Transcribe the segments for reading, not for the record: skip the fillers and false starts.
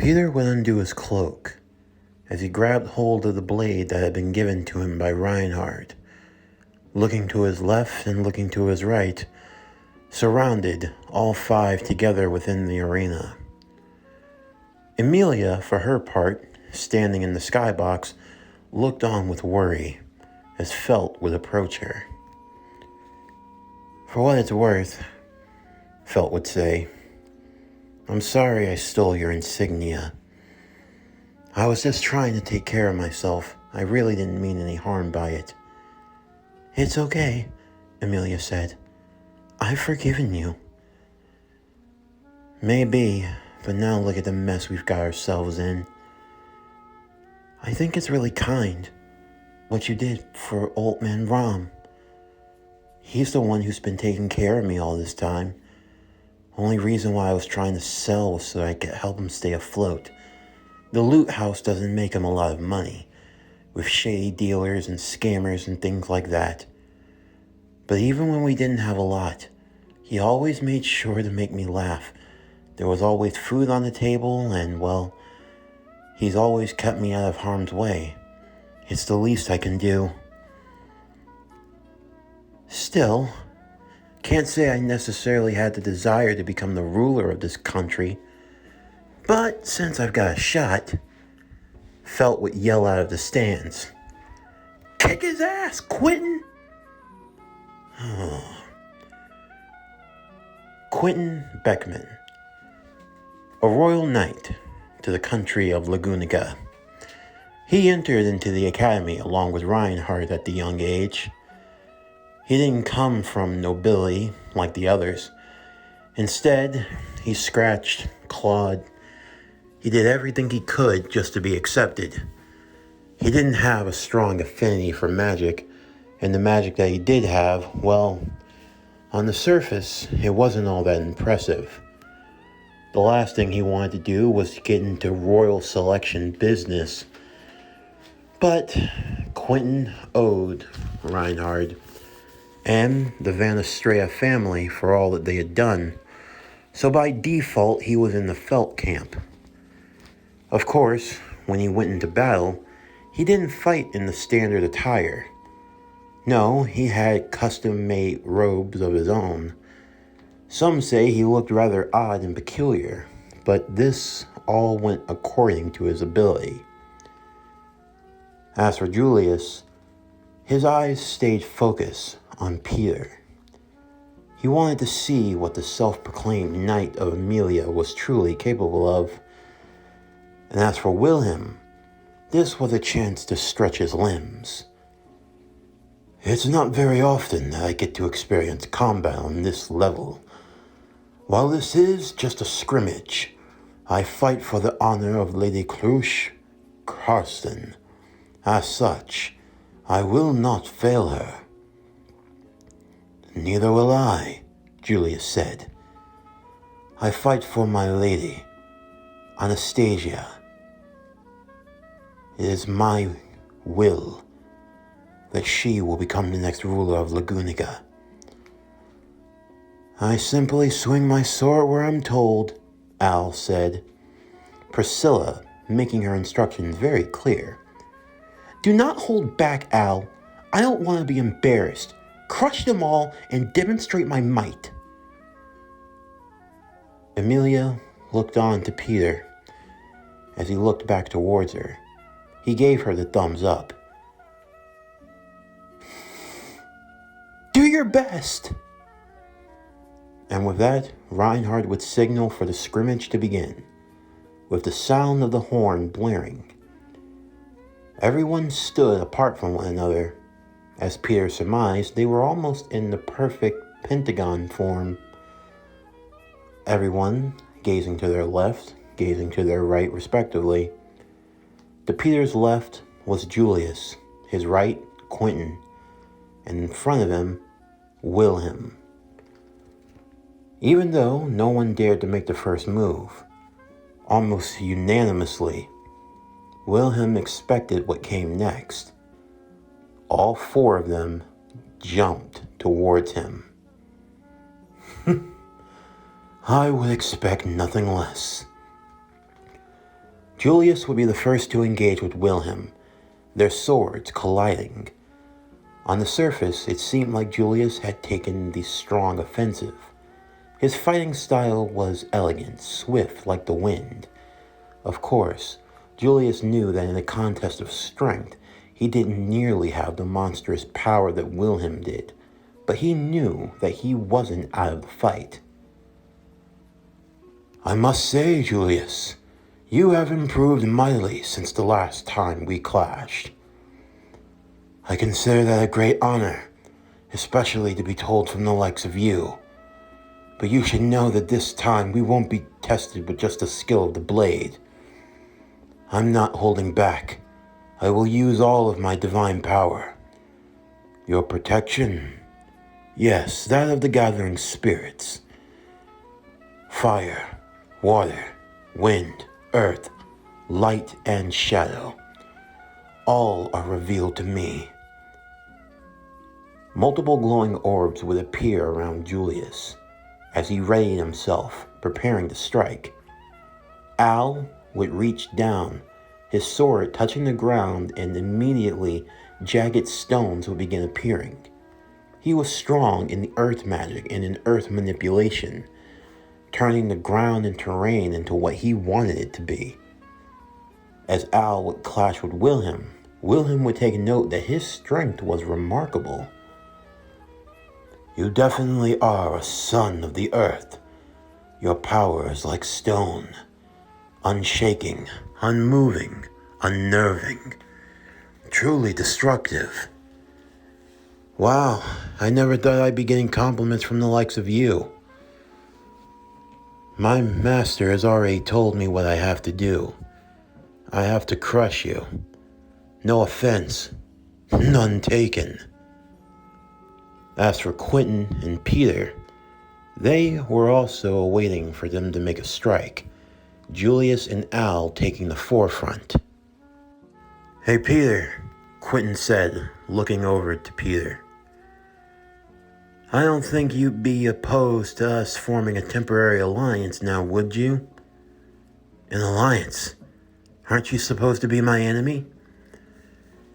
Peter would undo his cloak as he grabbed hold of the blade that had been given to him by Reinhard, looking to his left and looking to his right, surrounded, all five together within the arena. Emilia, for her part, standing in the skybox, looked on with worry as Felt would approach her. "For what it's worth," Felt would say, "I'm sorry I stole your insignia. I was just trying to take care of myself. I really didn't mean any harm by it." "It's okay," Emilia said. "I've forgiven you." "Maybe, but now look at the mess we've got ourselves in. I think it's really kind what you did for old man Ram. He's the one who's been taking care of me all this time. Only reason why I was trying to sell was so I could help him stay afloat. The loot house doesn't make him a lot of money, with shady dealers and scammers and things like that. But even when we didn't have a lot, he always made sure to make me laugh. There was always food on the table and, well, he's always kept me out of harm's way. It's the least I can do. Still, can't say I necessarily had the desire to become the ruler of this country. But since I've got a shot," Felt would yell out of the stands, "Kick his ass, Quentin!" Quentin Beckman, a royal knight to the country of Laguniga. He entered into the academy along with Reinhard at the young age. He didn't come from nobility like the others. Instead, he scratched, clawed. He did everything he could just to be accepted. He didn't have a strong affinity for magic, and the magic that he did have, well, on the surface, it wasn't all that impressive. The last thing he wanted to do was to get into royal selection business. But Quentin owed Reinhard and the Van Estrella family for all that they had done, so by default he was in the Felt camp. Of course, when he went into battle, he didn't fight in the standard attire. No, he had custom-made robes of his own. Some say he looked rather odd and peculiar, but this all went according to his ability. As for Julius, his eyes stayed focused on Peter. He wanted to see what the self-proclaimed Knight of Emilia was truly capable of. And as for Wilhelm, this was a chance to stretch his limbs. "It's not very often that I get to experience combat on this level. While this is just a scrimmage, I fight for the honor of Lady Crush Karsten. As such, I will not fail her." "Neither will I," Julius said. "I fight for my lady, Anastasia. It is my will that she will become the next ruler of Laguniga. I simply swing my sword where I'm told," Al said, Priscilla making her instructions very clear. "Do not hold back, Al. I don't want to be embarrassed. Crush them all and demonstrate my might." Emilia looked on to Peter. As he looked back towards her, he gave her the thumbs up. "Do your best!" And with that, Reinhard would signal for the scrimmage to begin, with the sound of the horn blaring. Everyone stood apart from one another. As Peter surmised, they were almost in the perfect pentagon form. Everyone gazing to their left, gazing to their right respectively. To Peter's left was Julius, his right, Quentin, and in front of him, Wilhelm. Even though no one dared to make the first move, almost unanimously, Wilhelm expected what came next. All four of them jumped towards him. "I would expect nothing less." Julius would be the first to engage with Wilhelm, their swords colliding. On the surface, it seemed like Julius had taken the strong offensive. His fighting style was elegant, swift like the wind. Of course, Julius knew that in a contest of strength, he didn't nearly have the monstrous power that Wilhelm did, but he knew that he wasn't out of the fight. I must say, Julius, you have improved mightily since the last time we clashed. I consider that a great honor, especially to be told from the likes of you. But you should know that this time we won't be tested with just the skill of the blade. I'm not holding back. I will use all of my divine power. Your protection? Yes, that of the gathering spirits. Fire, water, wind, earth, light, and shadow. All are revealed to me. Multiple glowing orbs would appear around Julius as he readied himself, preparing to strike. Al would reach down, his sword touching the ground, and immediately jagged stones would begin appearing. He was strong in the earth magic and in earth manipulation, turning the ground and terrain into what he wanted it to be. As Al would clash with Wilhelm would take note that his strength was remarkable. You definitely are a son of the earth. Your power is like stone, unshaking, unmoving, unnerving, truly destructive. Wow, I never thought I'd be getting compliments from the likes of you. My master has already told me what I have to do. I have to crush you. No offense, none taken. As for Quentin and Peter, they were also waiting for them to make a strike, Julius and Al taking the forefront. Hey Peter, Quentin said, looking over to Peter. I don't think you'd be opposed to us forming a temporary alliance now, would you? An alliance? Aren't you supposed to be my enemy?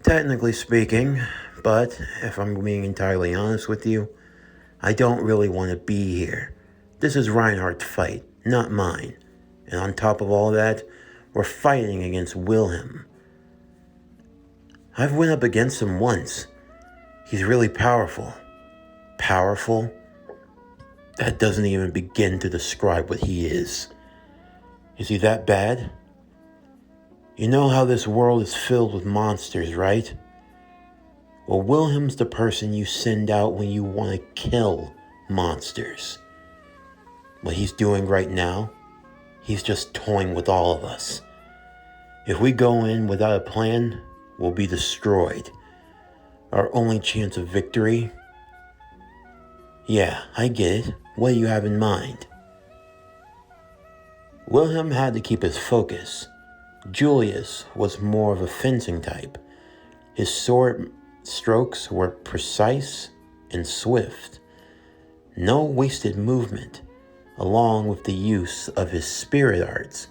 Technically speaking, but if I'm being entirely honest with you, I don't really want to be here. This is Reinhardt's fight, not mine. And on top of all that, we're fighting against Wilhelm. I've went up against him once. He's really powerful. Powerful? That doesn't even begin to describe what he is. Is he that bad? You know how this world is filled with monsters, right? Well, Wilhelm's the person you send out when you want to kill monsters. What he's doing right now, he's just toying with all of us. If we go in without a plan, we'll be destroyed. Our only chance of victory? Yeah, I get it. What do you have in mind? Wilhelm had to keep his focus. Julius was more of a fencing type. His sword strokes were precise and swift. No wasted movement, along with the use of his spirit arts,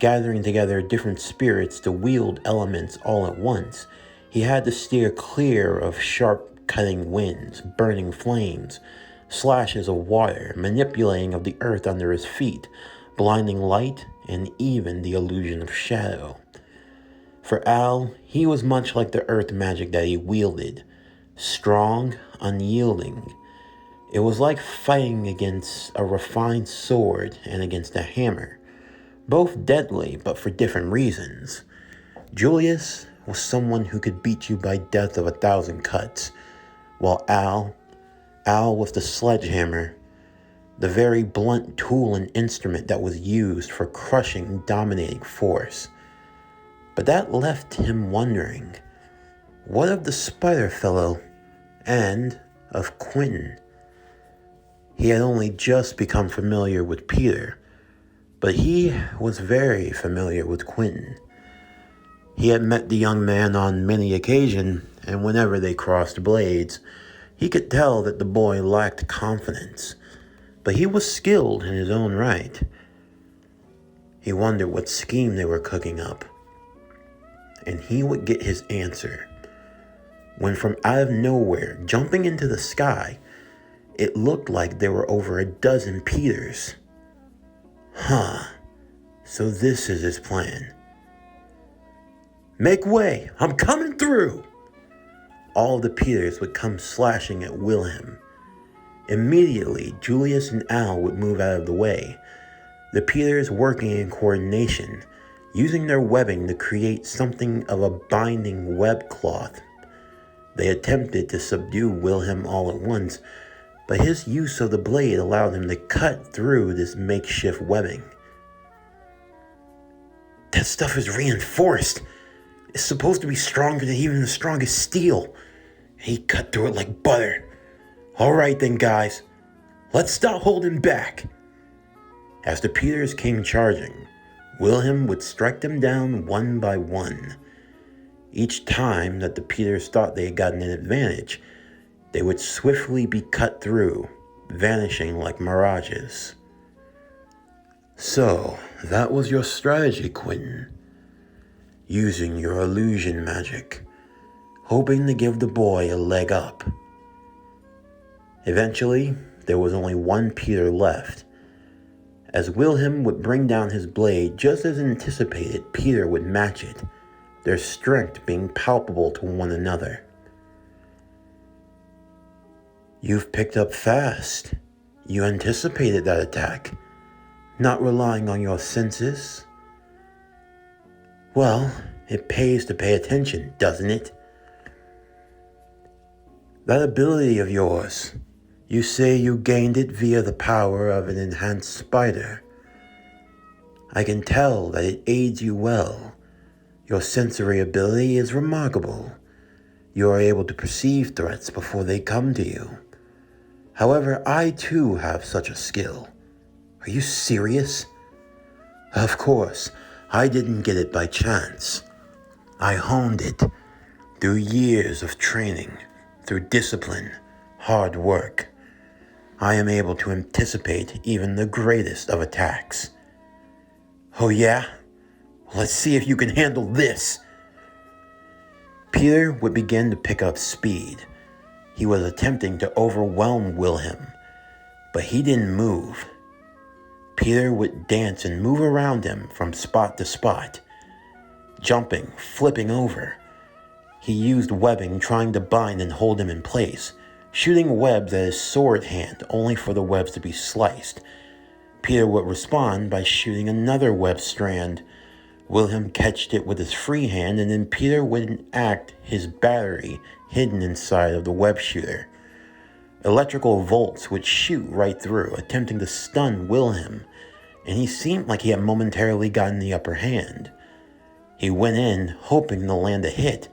gathering together different spirits to wield elements all at once. He had to steer clear of sharp cutting winds, burning flames, slashes of water, manipulating of the earth under his feet, blinding light, and even the illusion of shadow. For Al, he was much like the earth magic that he wielded, strong, unyielding. It was like fighting against a refined sword and against a hammer, both deadly but for different reasons. Julius was someone who could beat you by death of 1,000 cuts, while Al was the sledgehammer, the very blunt tool and instrument that was used for crushing and dominating force. But that left him wondering, what of the spider fellow and of Quentin? He had only just become familiar with Peter, but he was very familiar with Quentin. He had met the young man on many occasions, and whenever they crossed blades, he could tell that the boy lacked confidence, but he was skilled in his own right. He wondered what scheme they were cooking up. And he would get his answer when from out of nowhere, jumping into the sky, it looked like there were over a dozen Peters. So this is his plan. "Make way, I'm coming through!" All the Peters would come slashing at Wilhelm. Immediately, Julius and Al would move out of the way, the Peters working in coordination, using their webbing to create something of a binding web cloth. They attempted to subdue Wilhelm all at once, but his use of the blade allowed him to cut through this makeshift webbing. "That stuff is reinforced. It's supposed to be stronger than even the strongest steel." He cut through it like butter. "All right then, guys. Let's stop holding back." As the Peters came charging, Wilhelm would strike them down one by one. Each time that the Peters thought they had gotten an advantage, they would swiftly be cut through, vanishing like mirages. "So, that was your strategy, Quentin. Using your illusion magic, hoping to give the boy a leg up." Eventually, there was only one Peter left. As Wilhelm would bring down his blade, just as anticipated, Peter would match it, their strength being palpable to one another. "You've picked up fast. You anticipated that attack, not relying on your senses. Well, it pays to pay attention, doesn't it? That ability of yours, you say you gained it via the power of an enhanced spider. I can tell that it aids you well. Your sensory ability is remarkable. You are able to perceive threats before they come to you. However, I too have such a skill. Are you serious? Of course, I didn't get it by chance. I honed it through years of training, through discipline, hard work. I am able to anticipate even the greatest of attacks." "Oh yeah? Let's see if you can handle this." Peter would begin to pick up speed. He was attempting to overwhelm Wilhelm, but he didn't move. Peter would dance and move around him from spot to spot, jumping, flipping over. He used webbing trying to bind and hold him in place, shooting webs at his sword hand only for the webs to be sliced. Peter would respond by shooting another web strand. Wilhelm catched it with his free hand, and then Peter would enact his battery hidden inside of the web shooter. Electrical bolts would shoot right through, attempting to stun Wilhelm, and he seemed like he had momentarily gotten the upper hand. He went in, hoping to land a hit,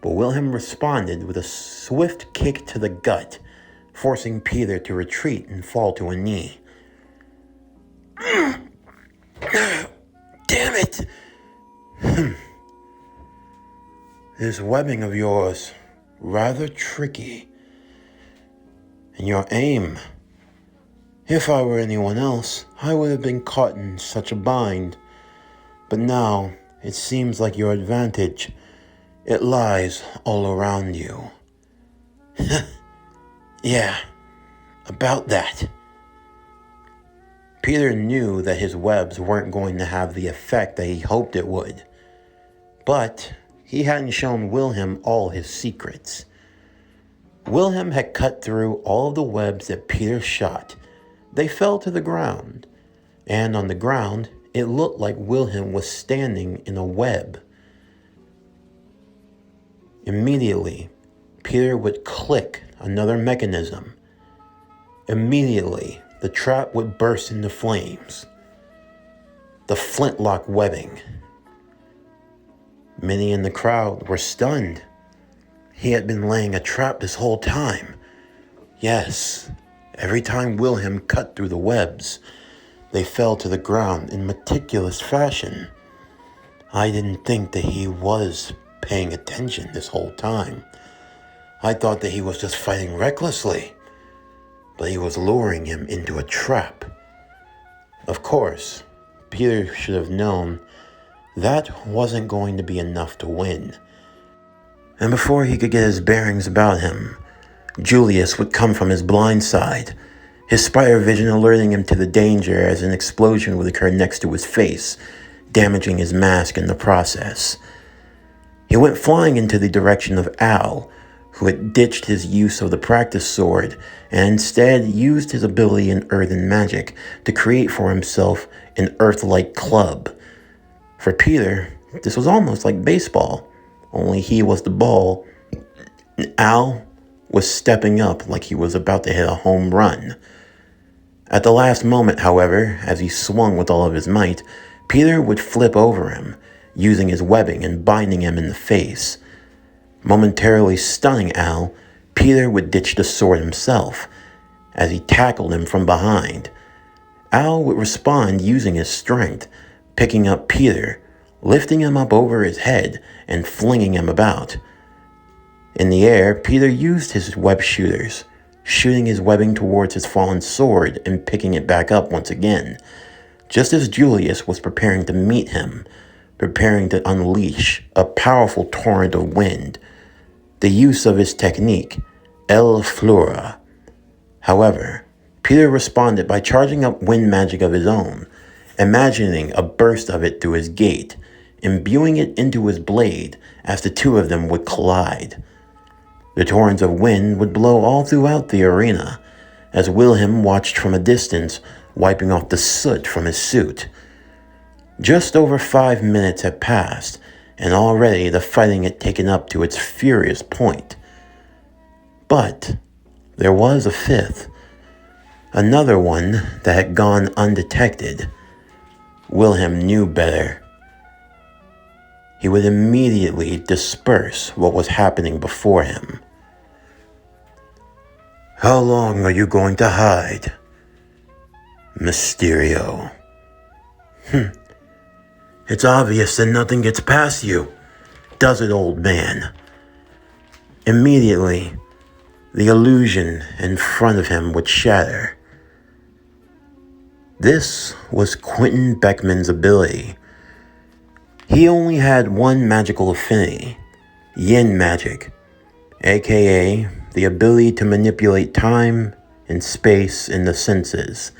but Wilhelm responded with a swift kick to the gut, forcing Peter to retreat and fall to a knee. "Damn it! This webbing of yours, rather tricky. And your aim. If I were anyone else, I would have been caught in such a bind. But now, it seems like your advantage, it lies all around you." "Yeah, about that." Peter knew that his webs weren't going to have the effect that he hoped it would. But he hadn't shown Wilhelm all his secrets. Wilhelm had cut through all of the webs that Peter shot. They fell to the ground, and on the ground, it looked like Wilhelm was standing in a web. Immediately, Peter would click another mechanism. Immediately, the trap would burst into flames. The flintlock webbing. Many in the crowd were stunned. He had been laying a trap this whole time. Yes, every time Wilhelm cut through the webs, they fell to the ground in meticulous fashion. I didn't think that he was paying attention this whole time. I thought that he was just fighting recklessly, but he was luring him into a trap. Of course, Peter should have known that wasn't going to be enough to win. And before he could get his bearings about him, Julius would come from his blind side, his spider vision alerting him to the danger as an explosion would occur next to his face, damaging his mask in the process. He went flying into the direction of Al, who had ditched his use of the practice sword and instead used his ability in earthen magic to create for himself an earth-like club. For Peter, this was almost like baseball, only he was the ball, and Al was stepping up like he was about to hit a home run. At the last moment, however, as he swung with all of his might, Peter would flip over him, using his webbing and binding him in the face. Momentarily stunning Al, Peter would ditch the sword himself. As he tackled him from behind, Al would respond using his strength, picking up Peter, lifting him up over his head, and flinging him about. In the air, Peter used his web shooters, shooting his webbing towards his fallen sword and picking it back up once again, just as Julius was preparing to meet him, preparing to unleash a powerful torrent of wind, the use of his technique, El Flora. However, Peter responded by charging up wind magic of his own, imagining a burst of it through his gate, imbuing it into his blade as the two of them would collide. The torrents of wind would blow all throughout the arena, as Wilhelm watched from a distance, wiping off the soot from his suit. Just over 5 minutes had passed, and already the fighting had taken up to its furious point. But there was a fifth, another one that had gone undetected. Wilhelm knew better. He would immediately disperse what was happening before him. "How long are you going to hide, Mysterio?" "It's obvious that nothing gets past you, does it, old man?" Immediately, the illusion in front of him would shatter. This was Quentin Beckman's ability. He only had one magical affinity, yin magic, aka the ability to manipulate time and space in the senses.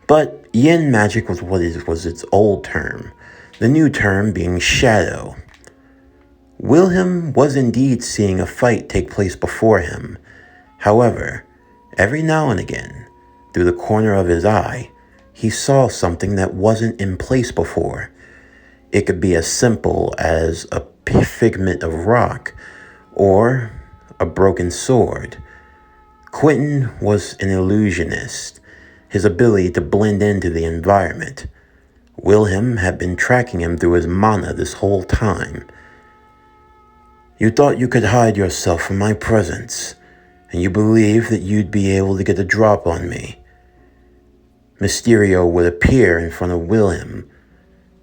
But yin magic was was its old term, the new term being shadow. Wilhelm was indeed seeing a fight take place before him. However, every now and again, through the corner of his eye, he saw something that wasn't in place before. It could be as simple as a figment of rock or a broken sword. Quentin was an illusionist, his ability to blend into the environment. Wilhelm had been tracking him through his mana this whole time. "You thought you could hide yourself from my presence, and you believed that you'd be able to get a drop on me." Mysterio would appear in front of Wilhelm,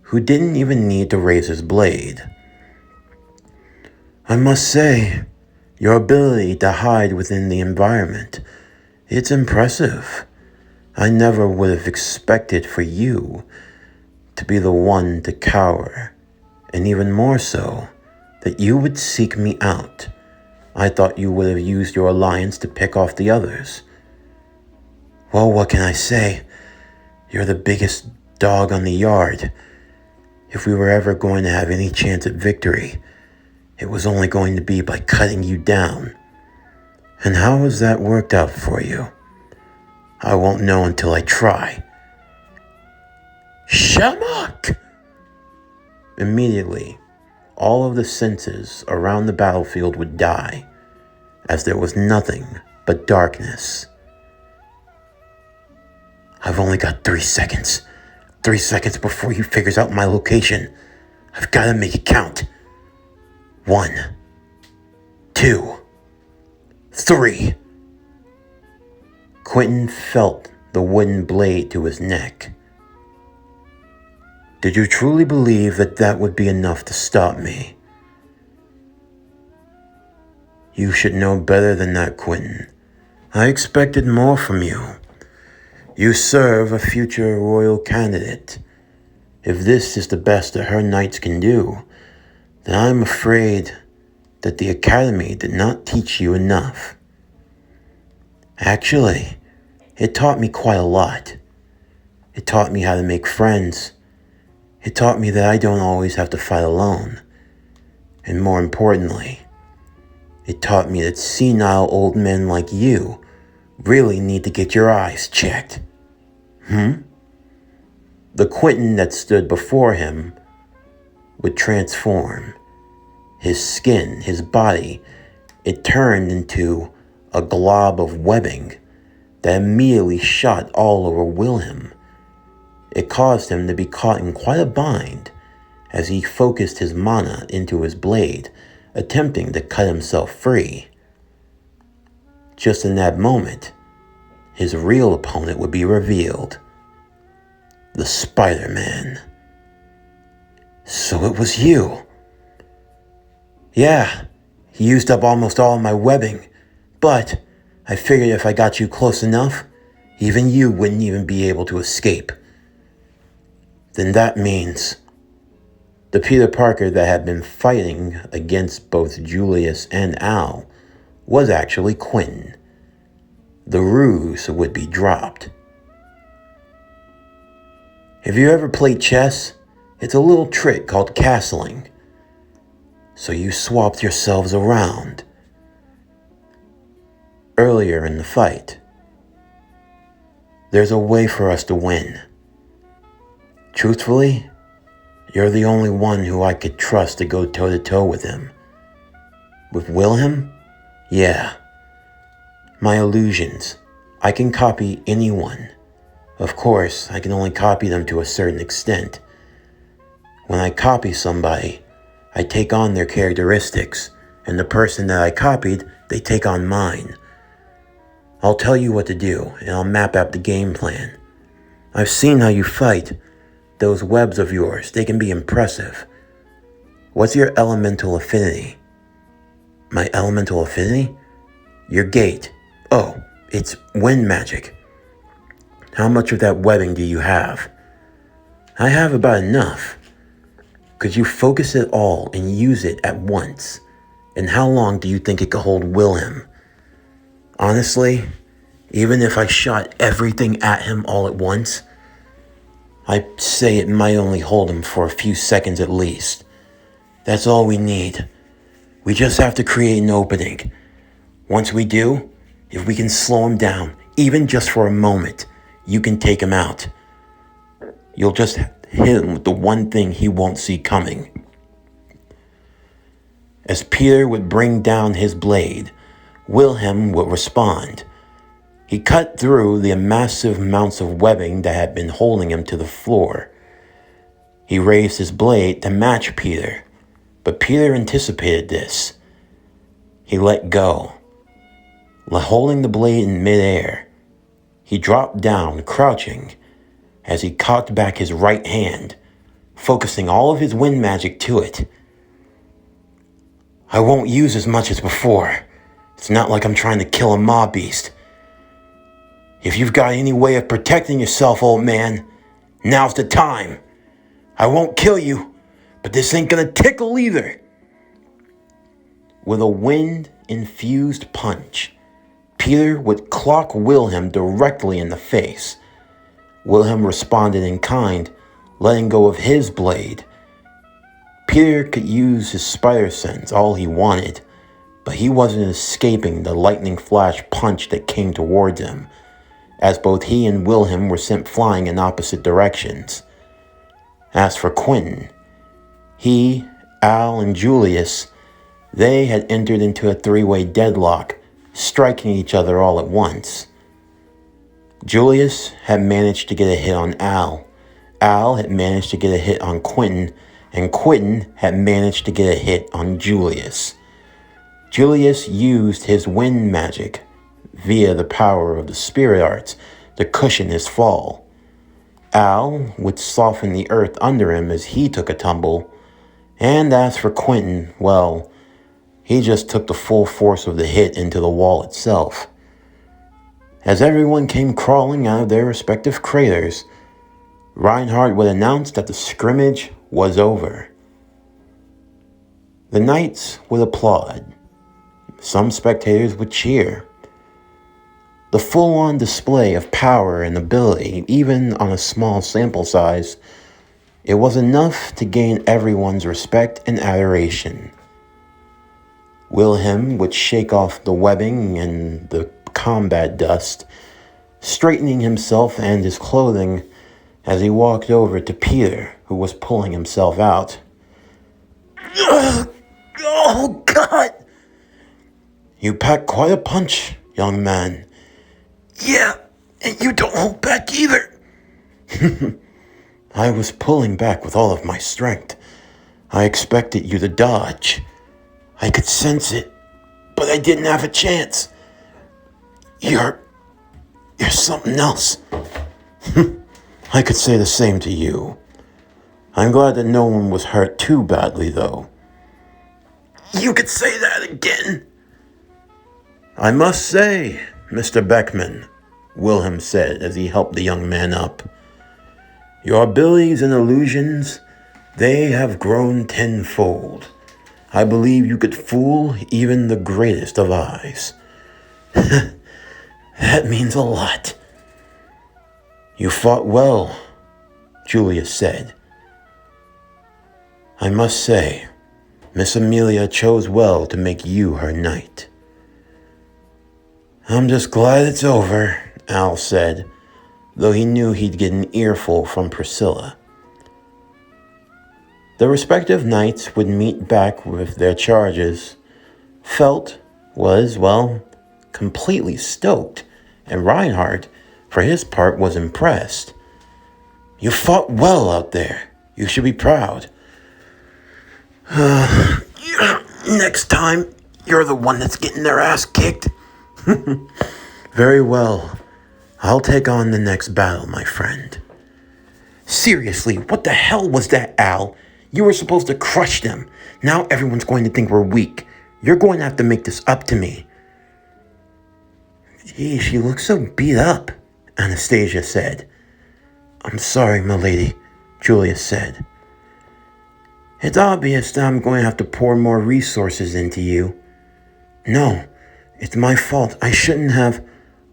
who didn't even need to raise his blade. "I must say, your ability to hide within the environment, it's impressive. I never would have expected for you to be the one to cower, and even more so, that you would seek me out. I thought you would have used your alliance to pick off the others." "Well, what can I say? You're the biggest dog on the yard. If we were ever going to have any chance at victory, it was only going to be by cutting you down. And how has that worked out for you? I won't know until I try." Shamrock! Immediately, all of the senses around the battlefield would die, as there was nothing but darkness. "I've only got 3 seconds. 3 seconds before he figures out my location. I've got to make it count. 1, 2, 3. Quentin felt the wooden blade to his neck. "Did you truly believe that that would be enough to stop me?" "You should know better than that, Quentin. I expected more from you. You serve a future royal candidate, If this is the best that her knights can do, then I'm afraid that the academy did not teach you enough. Actually, it taught me quite a lot. It taught me how to make friends. It taught me that I don't always have to fight alone. And more importantly, it taught me that senile old men like you really need to get your eyes checked. The Quentin that stood before him would transform. His skin, his body, it turned into a glob of webbing that immediately shot all over Wilhelm. It caused him to be caught in quite a bind as he focused his mana into his blade, attempting to cut himself free. Just in that moment, his real opponent would be revealed. The Spider-Man. So it was you. Yeah, he used up almost all of my webbing, but I figured if I got you close enough, even you wouldn't even be able to escape. Then that means the Peter Parker that had been fighting against both Julius and Al was actually Quentin. The ruse would be dropped. Have you ever played chess? It's a little trick called castling. So you swapped yourselves around. Earlier in the fight, there's a way for us to win. Truthfully, you're the only one who I could trust to go toe-to-toe with him. With Wilhelm? Yeah. My illusions. I can copy anyone. Of course, I can only copy them to a certain extent. When I copy somebody, I take on their characteristics, and the person that I copied, they take on mine. I'll tell you what to do, and I'll map out the game plan. I've seen how you fight. Those webs of yours, they can be impressive. What's your elemental affinity? My elemental affinity? Your gate. Oh, it's wind magic. How much of that webbing do you have? I have about enough. Could you focus it all and use it at once? And how long do you think it could hold Wilhelm? Honestly, even if I shot everything at him all at once, I'd say it might only hold him for a few seconds at least. That's all we need. We just have to create an opening. Once we do, if we can slow him down, even just for a moment, you can take him out. You'll just hit him with the one thing he won't see coming. As Peter would bring down his blade, Wilhelm would respond. He cut through the massive amounts of webbing that had been holding him to the floor. He raised his blade to match Peter, but Peter anticipated this. He let go. Holding the blade in midair, he dropped down, crouching, as he cocked back his right hand, focusing all of his wind magic to it. I won't use as much as before. It's not like I'm trying to kill a mob beast. If you've got any way of protecting yourself, old man, now's the time. I won't kill you, but this ain't gonna tickle either. With a wind-infused punch, Peter would clock Wilhelm directly in the face. Wilhelm responded in kind, letting go of his blade. Peter could use his spider sense all he wanted, but he wasn't escaping the lightning flash punch that came towards him, as both he and Wilhelm were sent flying in opposite directions. As for Quentin, he, Al, and Julius, they had entered into a three-way deadlock, striking each other all at once. Julius had managed to get a hit on Al. Al had managed to get a hit on Quentin, and Quentin had managed to get a hit on Julius. Julius used his wind magic via the power of the spirit arts to cushion his fall. Al would soften the earth under him as he took a tumble, and as for Quentin, well, he just took the full force of the hit into the wall itself. As everyone came crawling out of their respective craters, Reinhardt would announce that the scrimmage was over. The knights would applaud. Some spectators would cheer. The full-on display of power and ability, even on a small sample size, it was enough to gain everyone's respect and adoration. Wilhelm would shake off the webbing and the combat dust, straightening himself and his clothing as he walked over to Peter, who was pulling himself out. Oh, God! You pack quite a punch, young man. Yeah, and you don't hold back either. I was pulling back with all of my strength. I expected you to dodge. I could sense it, but I didn't have a chance. You're something else. I could say the same to you. I'm glad that no one was hurt too badly, though. You could say that again. I must say, Mr. Beckman, Wilhelm said as he helped the young man up, your abilities and illusions, they have grown tenfold. I believe you could fool even the greatest of eyes. That means a lot. You fought well, Julius said. I must say, Miss Amelia chose well to make you her knight. I'm just glad it's over, Al said, though he knew he'd get an earful from Priscilla. The respective knights would meet back with their charges. Felt was, well, completely stoked, and Reinhardt, for his part, was impressed. You fought well out there. You should be proud. Next time, you're the one that's getting their ass kicked. Very well. I'll take on the next battle, my friend. Seriously, what the hell was that, Al? You were supposed to crush them. Now everyone's going to think we're weak. You're going to have to make this up to me. Gee, she looks so beat up, Anastasia said. I'm sorry, milady, Julius said. It's obvious that I'm going to have to pour more resources into you. No, it's my fault. I shouldn't have.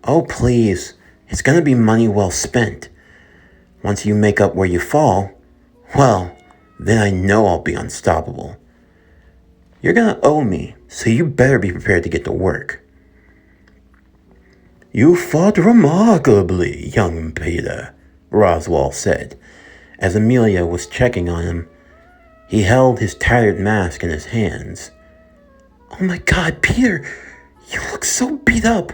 Oh, please. It's going to be money well spent. Once you make up where you fall, well, then I know I'll be unstoppable. You're going to owe me, so you better be prepared to get to work. You fought remarkably, young Peter, Roswell said, as Amelia was checking on him. He held his tattered mask in his hands. Oh my God, Peter, you look so beat up.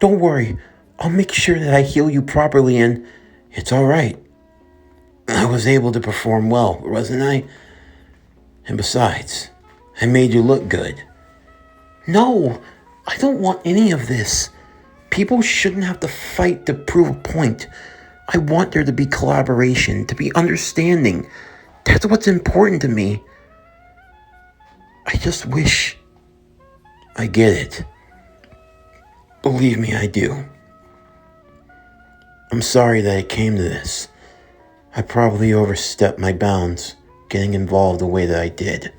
Don't worry, I'll make sure that I heal you properly and it's all right. I was able to perform well, wasn't I? And besides, I made you look good. No, I don't want any of this. People shouldn't have to fight to prove a point. I want there to be collaboration, to be understanding. That's what's important to me. I just wish I get it. Believe me, I do. I'm sorry that it came to this. I probably overstepped my bounds, getting involved the way that I did.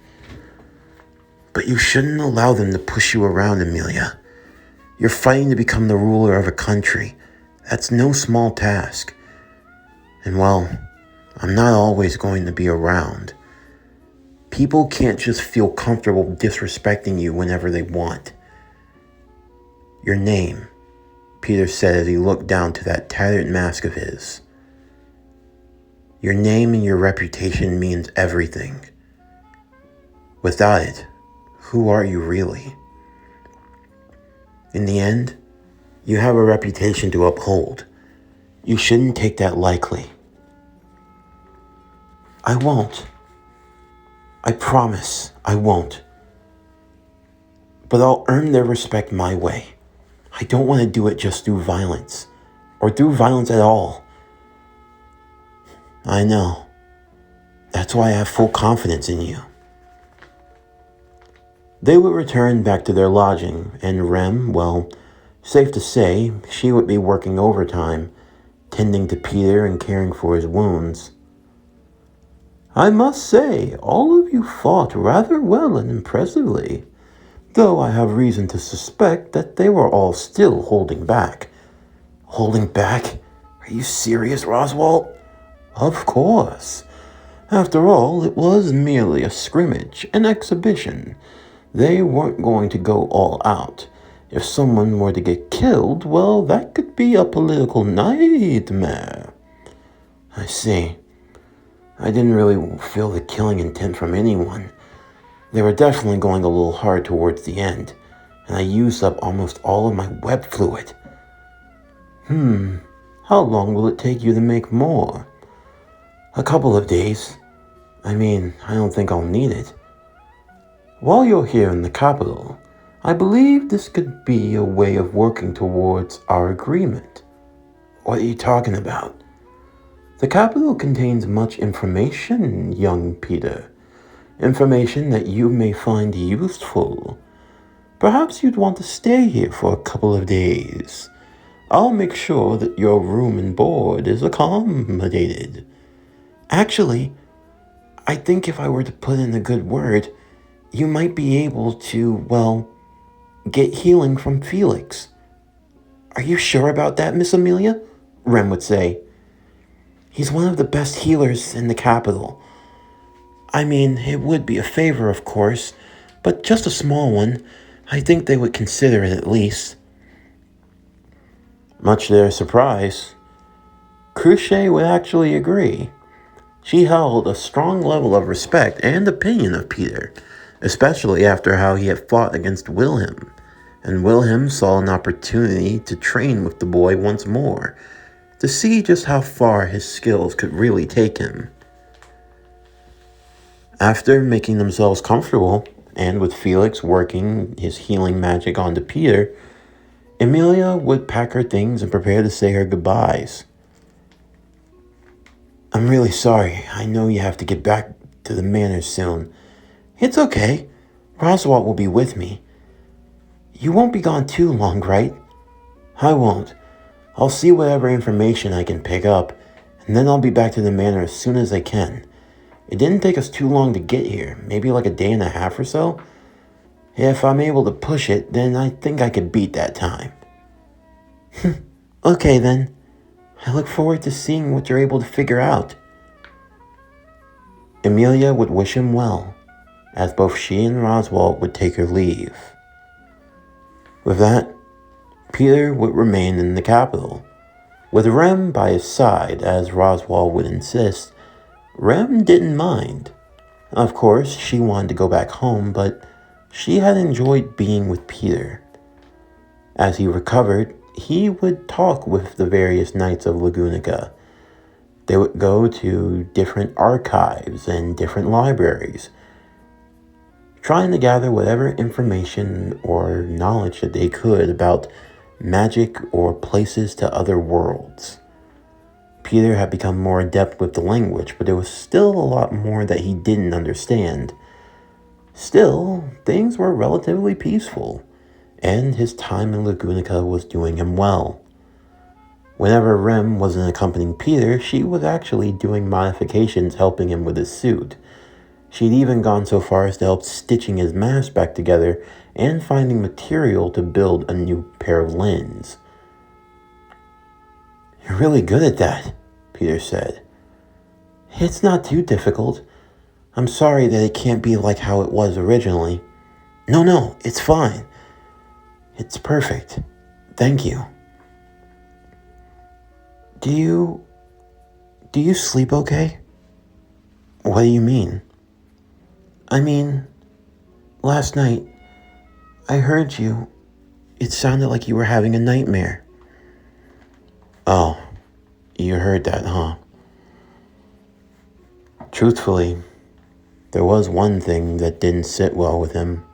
But you shouldn't allow them to push you around, Amelia. You're fighting to become the ruler of a country. That's no small task. And well, I'm not always going to be around. People can't just feel comfortable disrespecting you whenever they want. Your name, Peter said as he looked down to that tattered mask of his. Your name and your reputation means everything. Without it, who are you really? In the end, you have a reputation to uphold. You shouldn't take that lightly. I won't. I promise I won't. But I'll earn their respect my way. I don't want to do it just through violence, or through violence at all. I know. That's why I have full confidence in you. They would return back to their lodging, and Rem, well, safe to say, she would be working overtime, tending to Peter and caring for his wounds. I must say, all of you fought rather well and impressively, though I have reason to suspect that they were all still holding back. Holding back? Are you serious, Roswell? Of course. After all, it was merely a scrimmage, an exhibition. They weren't going to go all out. If someone were to get killed, well, that could be a political nightmare. I see. I didn't really feel the killing intent from anyone. They were definitely going a little hard towards the end, and I used up almost all of my web fluid. How long will it take you to make more? A couple of days. I don't think I'll need it. While you're here in the capital, I believe this could be a way of working towards our agreement. What are you talking about? The capital contains much information, young Peter. Information that you may find useful. Perhaps you'd want to stay here for a couple of days. I'll make sure that your room and board is accommodated. Actually, I think if I were to put in a good word, you might be able to, get healing from Felix. Are you sure about that, Miss Amelia? Rem would say. He's one of the best healers in the capital. It would be a favor, of course, but just a small one. I think they would consider it at least. Much to their surprise, Cruchet would actually agree. She held a strong level of respect and opinion of Peter, especially after how he had fought against Wilhelm, and Wilhelm saw an opportunity to train with the boy once more, to see just how far his skills could really take him. After making themselves comfortable, and with Felix working his healing magic onto Peter, Amelia would pack her things and prepare to say her goodbyes. I'm really sorry. I know you have to get back to the manor soon. It's okay. Roswell will be with me. You won't be gone too long, right? I won't. I'll see whatever information I can pick up, and then I'll be back to the manor as soon as I can. It didn't take us too long to get here, maybe like a day and a half or so. If I'm able to push it, then I think I could beat that time. Okay then. I look forward to seeing what you're able to figure out. Amelia would wish him well, as both she and Roswell would take her leave. With that, Peter would remain in the capital, with Rem by his side, as Roswell would insist. Rem didn't mind. Of course, she wanted to go back home, but she had enjoyed being with Peter. As he recovered, he would talk with the various knights of Lagunica. They would go to different archives and different libraries, trying to gather whatever information or knowledge that they could about magic or places to other worlds. Peter had become more adept with the language, but there was still a lot more that he didn't understand. Still, things were relatively peaceful, and his time in Lagunica was doing him well. Whenever Rem wasn't accompanying Peter, she was actually doing modifications helping him with his suit. She'd even gone so far as to help stitching his mask back together and finding material to build a new pair of lens. You're really good at that, Peter said. It's not too difficult. I'm sorry that it can't be like how it was originally. No, it's fine. It's perfect. Thank you. Do you sleep okay? What do you mean? Last night, I heard you. It sounded like you were having a nightmare. Oh, you heard that, huh? Truthfully, there was one thing that didn't sit well with him.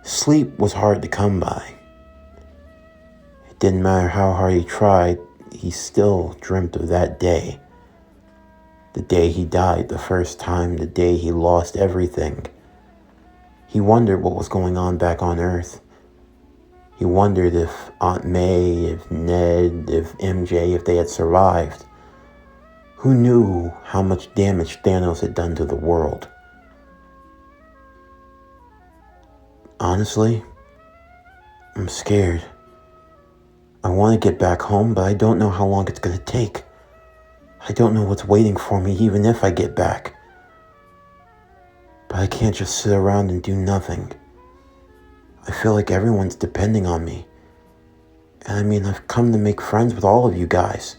Sleep was hard to come by. It didn't matter how hard he tried, he still dreamt of that day. The day he died the first time, the day he lost everything. He wondered what was going on back on Earth. He wondered if Aunt May, if Ned, if MJ, if they had survived. Who knew how much damage Thanos had done to the world? Honestly, I'm scared. I want to get back home, but I don't know how long it's going to take. I don't know what's waiting for me even if I get back. But I can't just sit around and do nothing. I feel like everyone's depending on me. And I mean, I've come to make friends with all of you guys.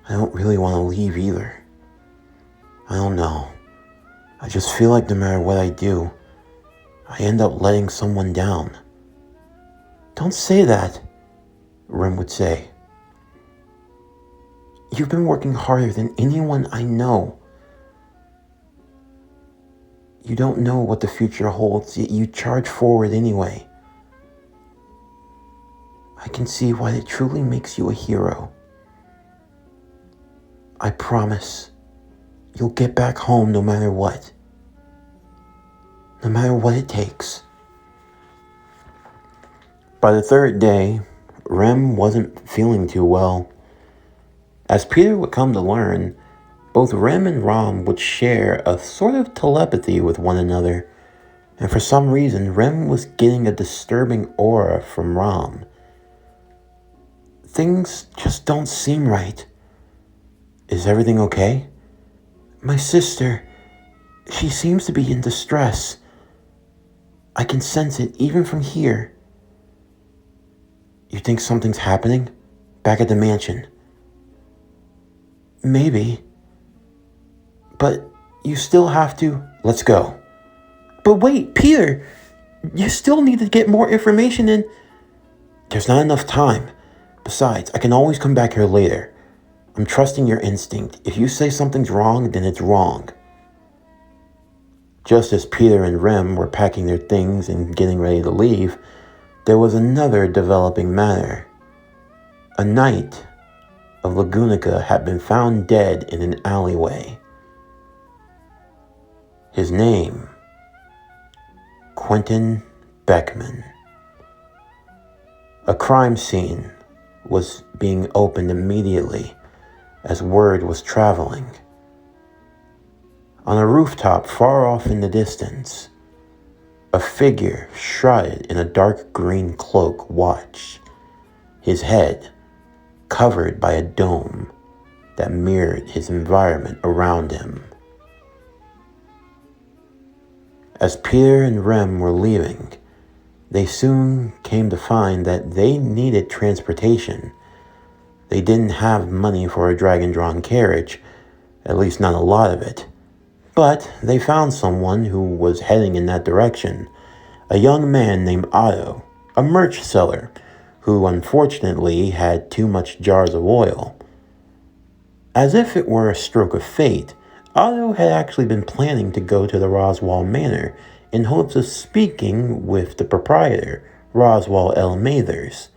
I don't really want to leave either. I don't know. I just feel like no matter what I do, I end up letting someone down. Don't say that, Rem would say. You've been working harder than anyone I know. You don't know what the future holds, yet you charge forward anyway. I can see why it truly makes you a hero. I promise, you'll get back home no matter what. No matter what it takes. By the third day, Rem wasn't feeling too well. As Peter would come to learn, both Rem and Rom would share a sort of telepathy with one another, and for some reason, Rem was getting a disturbing aura from Rom. Things just don't seem right. Is everything okay? My sister, she seems to be in distress. I can sense it even from here. You think something's happening? Back at the mansion? Maybe. But you still have to... Let's go. But wait, Peter! You still need to get more information in... There's not enough time. Besides, I can always come back here later. I'm trusting your instinct. If you say something's wrong, then it's wrong. Just as Peter and Rem were packing their things and getting ready to leave, there was another developing matter. A knight of Lagunica had been found dead in an alleyway. His name, Quentin Beckman. A crime scene was being opened immediately as word was traveling. On a rooftop far off in the distance, a figure shrouded in a dark green cloak watched, his head covered by a dome that mirrored his environment around him. As Peter and Rem were leaving, they soon came to find that they needed transportation. They didn't have money for a dragon-drawn carriage, at least not a lot of it. But they found someone who was heading in that direction, a young man named Otto, a merch seller, who unfortunately had too much jars of oil. As if it were a stroke of fate, Otto had actually been planning to go to the Roswell Manor in hopes of speaking with the proprietor, Roswell L. Mathers.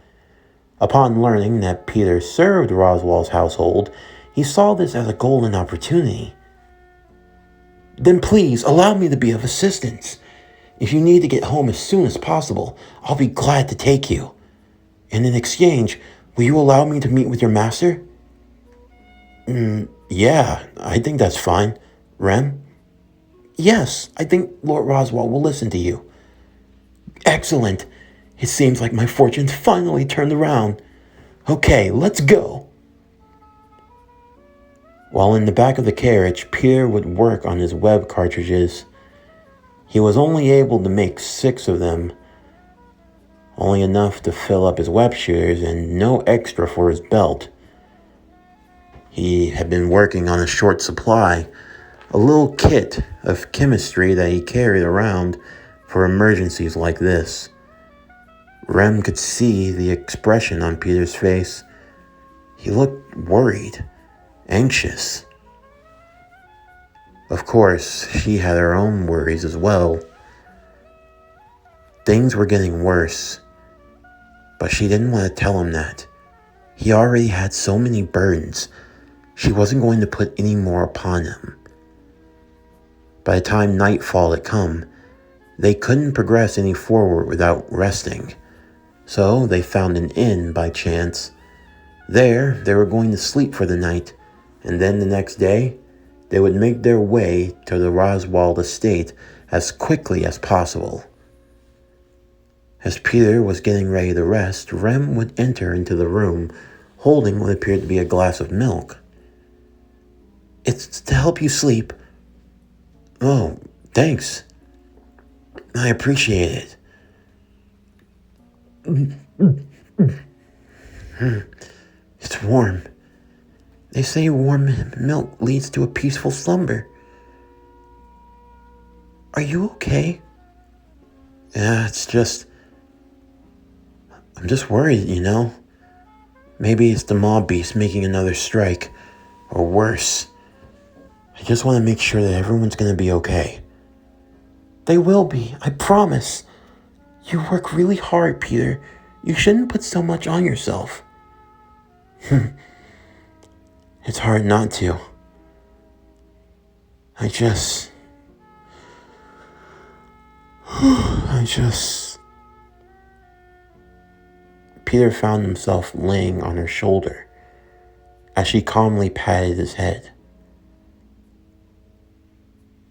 Upon learning that Peter served Roswell's household, he saw this as a golden opportunity. Then please allow me to be of assistance. If you need to get home as soon as possible, I'll be glad to take you. And in exchange, will you allow me to meet with your master? Yeah, I think that's fine. Rem? Yes, I think Lord Roswell will listen to you. Excellent. It seems like my fortune's finally turned around. Okay, let's go. While in the back of the carriage, Peter would work on his web cartridges. He was only able to make 6 of them, only enough to fill up his web shooters and no extra for his belt. He had been working on a short supply, a little kit of chemistry that he carried around for emergencies like this. Rem could see the expression on Peter's face. He looked worried, anxious. Of course, she had her own worries as well. Things were getting worse, but she didn't want to tell him that. He already had so many burdens. She wasn't going to put any more upon him. By the time nightfall had come, they couldn't progress any forward without resting. So they found an inn by chance. There, they were going to sleep for the night, and then the next day, they would make their way to the Roswald estate as quickly as possible. As Peter was getting ready to rest, Rem would enter into the room, holding what appeared to be a glass of milk. "It's to help you sleep." "Oh, thanks. I appreciate it." "It's warm. They say warm milk leads to a peaceful slumber." "Are you okay?" "Yeah, I'm just worried, Maybe it's the mob beast making another strike, or worse. I just want to make sure that everyone's going to be okay." "They will be, I promise. You work really hard, Peter. You shouldn't put so much on yourself." "It's hard not to. I just... Peter found himself laying on her shoulder as she calmly patted his head.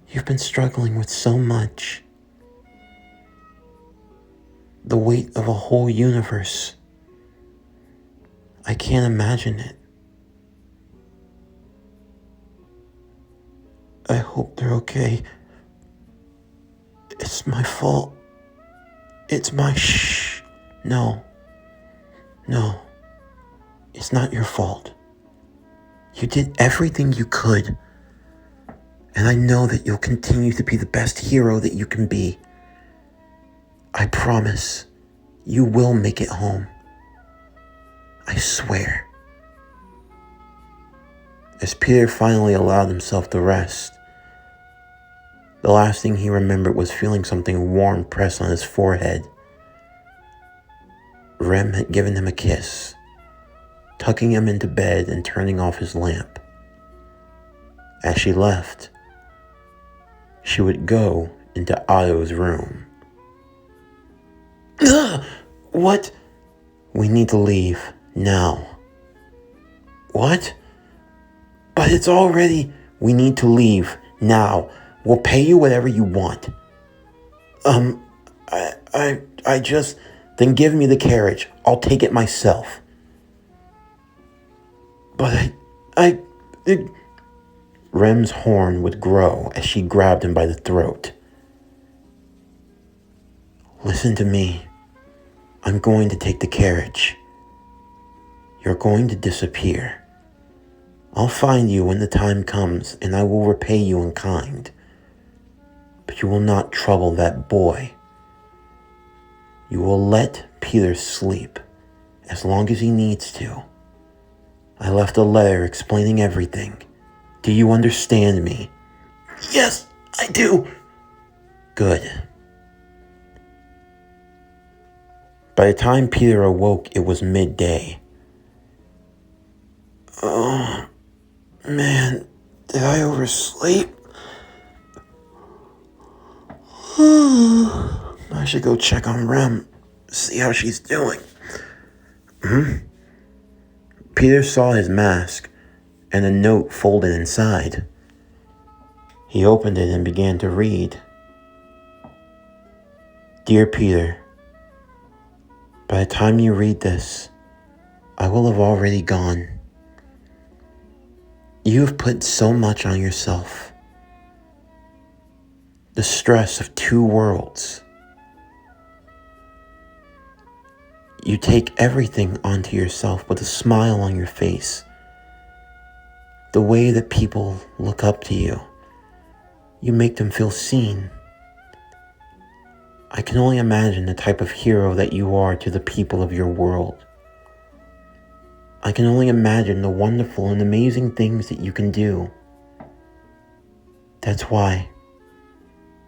"You've been struggling with so much. The weight of a whole universe. I can't imagine it. I hope they're okay. It's my fault. It's my No, it's not your fault. You did everything you could, and I know that you'll continue to be the best hero that you can be. I promise you will make it home. I swear." As Peter finally allowed himself to rest, the last thing he remembered was feeling something warm press on his forehead. Rem had given him a kiss, tucking him into bed and turning off his lamp. As she left, she would go into Otto's room. "Ugh! What?" "We need to leave, now." "What?" "But it's already..." "We need to leave, now. We'll pay you whatever you want." I just..." "Then give me the carriage. I'll take it myself." "But Rem's horn would grow as she grabbed him by the throat. "Listen to me. I'm going to take the carriage. You're going to disappear. I'll find you when the time comes, and I will repay you in kind. But you will not trouble that boy. You will let Peter sleep as long as he needs to. I left a letter explaining everything. Do you understand me?" "Yes, I do." "Good." By the time Peter awoke, it was midday. "Oh, man, did I oversleep? I should go check on Rem, see how she's doing." Peter saw his mask and a note folded inside. He opened it and began to read. "Dear Peter, by the time you read this, I will have already gone. You have put so much on yourself. The stress of 2 worlds. You take everything onto yourself with a smile on your face. The way that people look up to you, you make them feel seen. I can only imagine the type of hero that you are to the people of your world. I can only imagine the wonderful and amazing things that you can do. That's why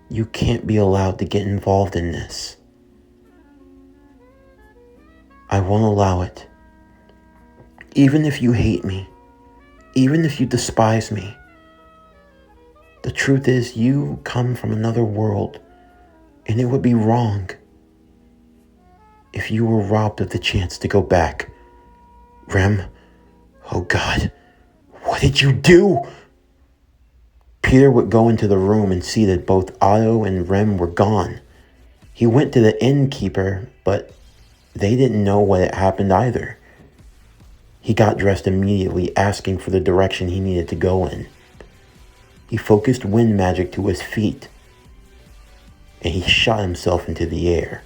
you can't be allowed to get involved in this. I won't allow it. Even if you hate me, even if you despise me, the truth is you come from another world, and it would be wrong. if you were robbed of the chance to go back? Rem, oh God, what did you do? Peter would go into the room and see that both Otto and Rem were gone. He went to the innkeeper, but they didn't know what had happened either. He got dressed immediately, asking for the direction he needed to go in. He focused wind magic to his feet, and he shot himself into the air.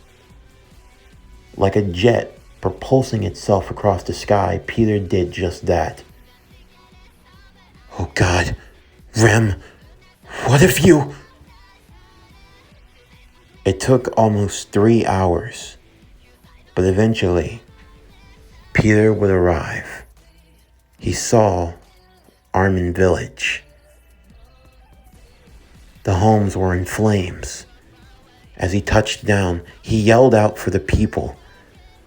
Like a jet propulsing itself across the sky, Peter did just that. Oh God, Rem, what if you... It took almost 3 hours, but eventually, Peter would arrive. He saw Armin Village. The homes were in flames. As he touched down, he yelled out for the people.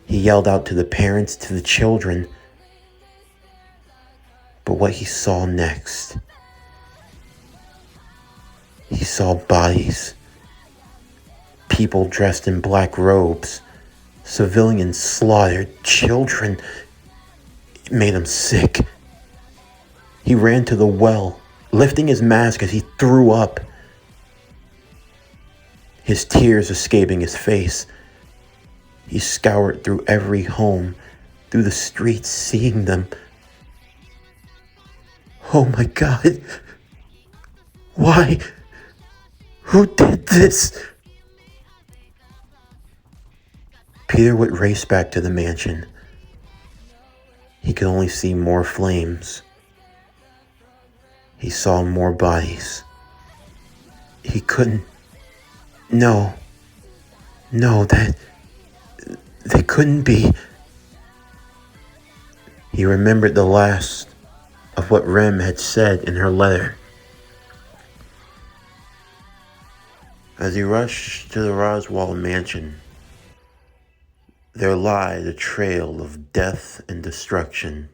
He yelled out to the parents, to the children. But what he saw next, he saw bodies. People dressed in black robes. Civilians slaughtered. Children. It made him sick. He ran to the well, lifting his mask as he threw up. His tears escaping his face. He scoured through every home, through the streets, seeing them. Oh my God. Why? Who did this? Peter would race back to the mansion. He could only see more flames. He saw more bodies. He couldn't... No, that... They couldn't be... He remembered the last of what Rem had said in her letter. As he rushed to the Roswell mansion, there lied a trail of death and destruction.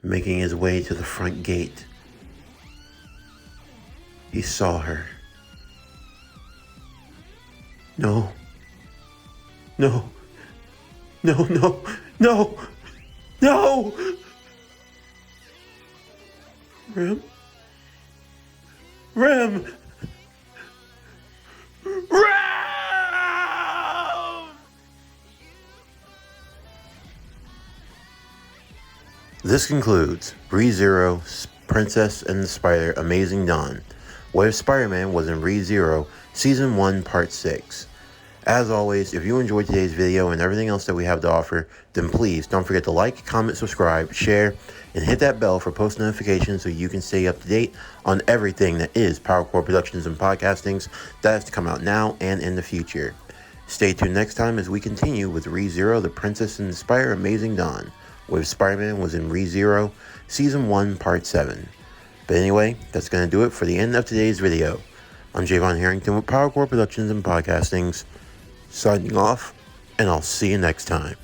Making his way to the front gate, he saw her. No. Rem. This concludes ReZero, Princess and the Spider, Amazing Dawn. What If Spider-Man was in ReZero, Season 1, Part 6. As always, if you enjoyed today's video and everything else that we have to offer, then please don't forget to like, comment, subscribe, share, and hit that bell for post notifications so you can stay up to date on everything that is PowerCore Productions and Podcastings that has to come out now and in the future. Stay tuned next time as we continue with ReZero, the Princess and the Spider, Amazing Dawn. What If Spider-Man was in ReZero, Season 1, Part 7. But anyway, that's going to do it for the end of today's video. I'm Javon Harrington with PowerCore Productions and Podcastings, signing off, and I'll see you next time.